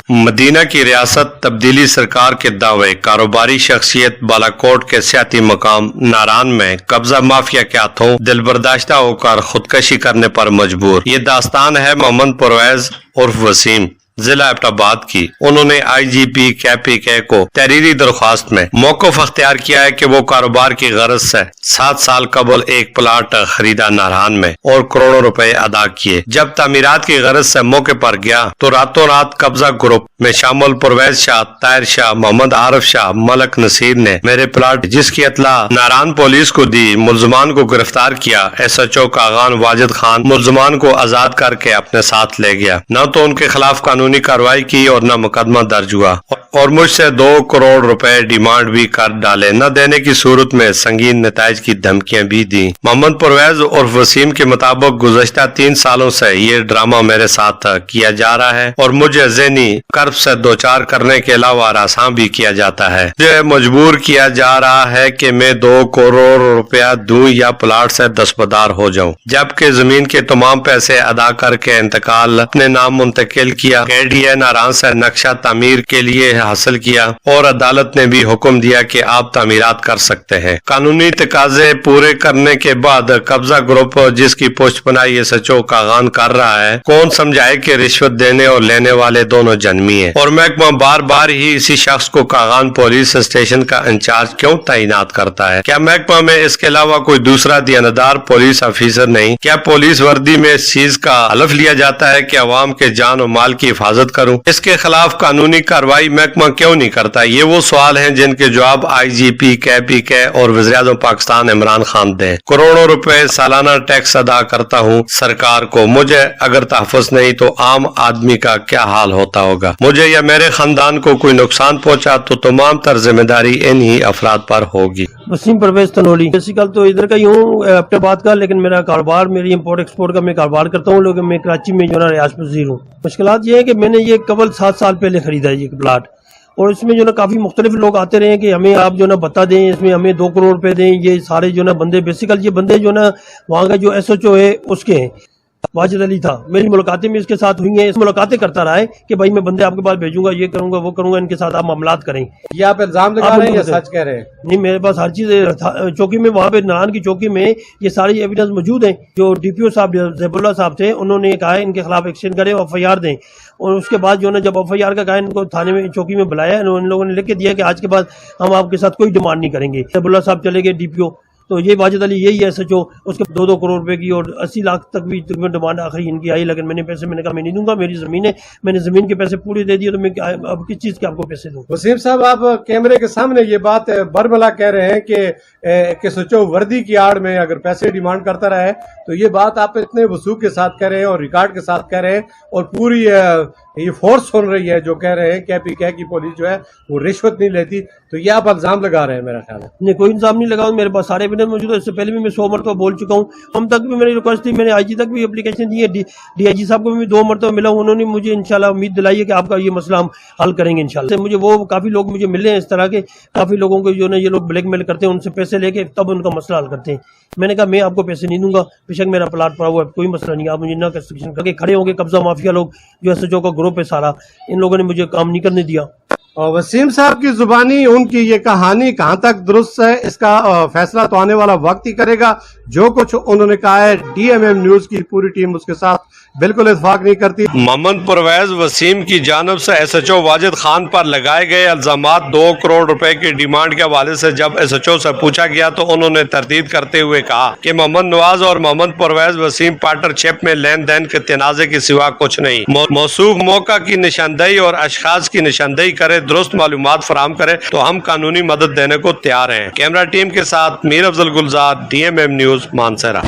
مدینہ کی ریاست تبدیلی سرکار کے دعوے، کاروباری شخصیت بالاکوٹ کے سیاحتی مقام ناران میں قبضہ مافیا کے ہاتھوں دل برداشتہ ہو کر خودکشی کرنے پر مجبور۔ یہ داستان ہے محمد پرویز عرف وسیم، ضلع ایبٹ آباد کی۔ انہوں نے آئی جی پی KPK کو تحریری درخواست میں موقف اختیار کیا ہے کہ وہ کاروبار کی غرض سے 7 سال قبل ایک پلاٹ خریدا ناران میں اور کروڑوں روپے ادا کیے۔ جب تعمیرات کی غرض سے موقع پر گیا تو راتوں رات قبضہ گروپ میں شامل پرویز شاہ، طاہر شاہ، محمد عارف شاہ، ملک نصیر نے میرے پلاٹ جس کی اطلاع ناران پولیس کو دی، ملزمان کو گرفتار کیا۔ SHO کاغان واجد خان ملزمان کو آزاد کر کے اپنے ساتھ لے گیا۔ نہ تو ان کے خلاف قانونی کارروائی کی اور نہ مقدمہ درج ہوا، اور مجھ سے 2 کروڑ روپے ڈیمانڈ بھی کر ڈالے۔ نہ دینے کی صورت میں سنگین نتائج کی دھمکیاں بھی دیں۔ محمد پرویز عرف وسیم کے مطابق گزشتہ 3 سالوں سے یہ ڈرامہ میرے ساتھ کیا جا رہا ہے اور مجھے ذہنی کرب سے دوچار کرنے کے علاوہ ہراساں بھی کیا جاتا ہے۔ مجھے مجبور کیا جا رہا ہے کہ میں 2 کروڑ روپیہ دوں یا پلاٹ سے دستبردار ہو جاؤں، جبکہ زمین کے تمام پیسے ادا کر کے انتقال اپنے نام منتقل کیا۔ KDA ناران سے نقشہ تعمیر کے لیے حاصل کیا اور عدالت نے بھی حکم دیا کہ آپ تعمیرات کر سکتے ہیں۔ قانونی تقاضے پورے کرنے کے بعد قبضہ گروپ جس کی پشت پناہی SHO کاغان کر رہا ہے، کون سمجھائے کہ رشوت دینے اور لینے والے دونوں جنمی ہیں، اور محکمہ بار بار ہی اسی شخص کو کاغان پولیس اسٹیشن کا انچارج کیوں تعینات کرتا ہے؟ کیا محکمہ میں اس کے علاوہ کوئی دوسرا دیانتدار پولیس آفیسر نہیں؟ کیا پولیس وردی میں اس چیز کا حلف لیا جاتا ہے کہ عوام کے جان و مال کی حفاظت کروں؟ اس کے خلاف قانونی کارروائی محکمہ کیوں نہیں کرتا؟ یہ وہ سوال ہیں جن کے جواب IGP KPK اور وزیر اعظم پاکستان عمران خان دیں۔ کروڑوں روپے سالانہ ٹیکس ادا کرتا ہوں سرکار کو، مجھے اگر تحفظ نہیں تو عام آدمی کا کیا حال ہوتا ہوگا؟ مجھے یا میرے خاندان کو کوئی نقصان پہنچا تو تمام تر ذمہ داری انہی افراد پر ہوگی۔ وسیم پرویز تنولی، بیسیکل تو ادھر کا ہی ہوں، ایبٹ آباد کا، لیکن میرا کاروبار، میری امپورٹ ایکسپورٹ کا میں کاروبار کرتا ہوں، لیکن میں کراچی میں جو نا ریاض پذیر ہوں۔ مشکلات یہ ہے کہ میں نے یہ قبل 7 سال پہلے خریدا ہے یہ پلاٹ، اور اس میں جو نا کافی مختلف لوگ آتے رہے کہ ہمیں آپ جو نا بتا دیں، اس میں ہمیں 2 کروڑ روپے دیں۔ یہ سارے جو نا بندے، بیسیکل یہ بندے جو نا وہاں کا جو SHO ہے اس کے ہیں، واجد علی تھا۔ میری ملاقاتیں بھی اس کے ساتھ ہوئی ہیں، اس ملاقاتیں کرتا رہا ہے کہ بھائی میں بندے آپ کے پاس بھیجوں گا، یہ کروں گا، وہ کروں گا، ان کے ساتھ آپ معاملات کریں۔ یہ آپ الزام لگا رہے ہیں یا سچ کہہ رہے ہیں؟ نہیں، میرے پاس ہر چیز چوکی میں، وہاں پہ ناران کی چوکی میں یہ ساری ایویڈنس موجود ہیں۔ جو DPO صاحب زیب اللہ صاحب تھے، انہوں نے کہا ہے ان کے خلاف ایکشن کریں، FIR دیں، اور اس کے بعد جو ہے جب FIR کا کہا ان کو تھانے میں چوکی میں بلایا، ان لوگوں نے لکھ کے دیا کہ آج کے بعد ہم آپ کے ساتھ کوئی ڈیمانڈ نہیں کریں گے۔ زیب اللہ صاحب چلے گئے DPO، تو یہ واجد علی یہی ہے SHO، اس کے 2 کروڑ روپے کی اور 80 لاکھ تک بھی ڈیمانڈ آخری ان کی آئی، لیکن میں نے پیسے، میں نے کہا میں نہیں دوں گا، میری زمین ہے، میں نے زمین کے پیسے پورے دے دیے، تو میں اب کس چیز کے آپ کو پیسے دوں؟ وسیم صاحب، آپ کیمرے کے سامنے یہ بات برملا کہہ رہے ہیں کہ SHO وردی کی آڑ میں اگر پیسے ڈیمانڈ کرتا رہا ہے، تو یہ بات آپ اتنے وثوق کے ساتھ کہہ رہے ہیں اور ریکارڈ کے ساتھ کہہ رہے ہیں، اور پوری یہ فورس سن رہی ہے جو کہہ رہے ہیں KPK کی پولیس جو ہے وہ رشوت نہیں لیتی، تو یہ آپ الزام لگا رہے ہیں؟ میرا خیال ہے نہیں، کوئی الزام نہیں لگا، میرے پاس سارے ایویڈنس موجود ہے۔ اس سے پہلے بھی میں 100 مرتبہ بول چکا ہوں، ہم تک بھی میری ریکویسٹ تھی، میں نے IG تک بھی اپلیکیشن دی ہے، DIG صاحب کو بھی 2 مرتبہ ملا ہوں، انہوں نے مجھے انشاءاللہ امید دلائی ہے کہ آپ کا یہ مسئلہ ہم حل کریں گے انشاءاللہ۔ مجھے وہ کافی لوگ مجھے ملے ہیں اس طرح کے، کافی لوگوں کو جو نا یہ لوگ بلیک میل کرتے ہیں، ان سے پیسے لے کے تب ان کا مسئلہ حل کرتے ہیں۔ میں نے کہا میں آپ کو پیسے نہیں دوں گا، بے شک میرا پلاٹ پڑا ہوا ہے، کوئی مسئلہ نہیں، آپ مجھے نہ کنسٹرکشن کر کے کھڑے ہوں گے۔ قبضہ مافیا لوگ جو SHO کا گروپ ہے سارا، ان لوگوں نے مجھے کام نہیں کرنے دیا۔ اور وسیم صاحب کی زبانی ان کی یہ کہانی کہاں تک درست ہے، اس کا فیصلہ تو آنے والا وقت ہی کرے گا۔ جو کچھ انہوں نے کہا ہے، DMM نیوز کی پوری ٹیم اس کے ساتھ بالکل اتفاق نہیں کرتی۔ محمد پرویز وسیم کی جانب سے SHO واجد خان پر لگائے گئے الزامات 2 کروڑ روپے کی ڈیمانڈ کے حوالے سے جب SHO سے پوچھا گیا تو انہوں نے تردید کرتے ہوئے کہا کہ محمد نواز اور محمد پرویز وسیم پارٹنرشپ میں لین دین کے تنازع کے سوا کچھ نہیں۔ موصوف موقع کی نشاندہی اور اشخاص کی نشاندہی کرے، درست معلومات فراہم کرے تو ہم قانونی مدد دینے کو تیار ہیں۔ کیمرہ ٹیم کے ساتھ میر افضل گلزار، DMM نیوز، مانسہرہ۔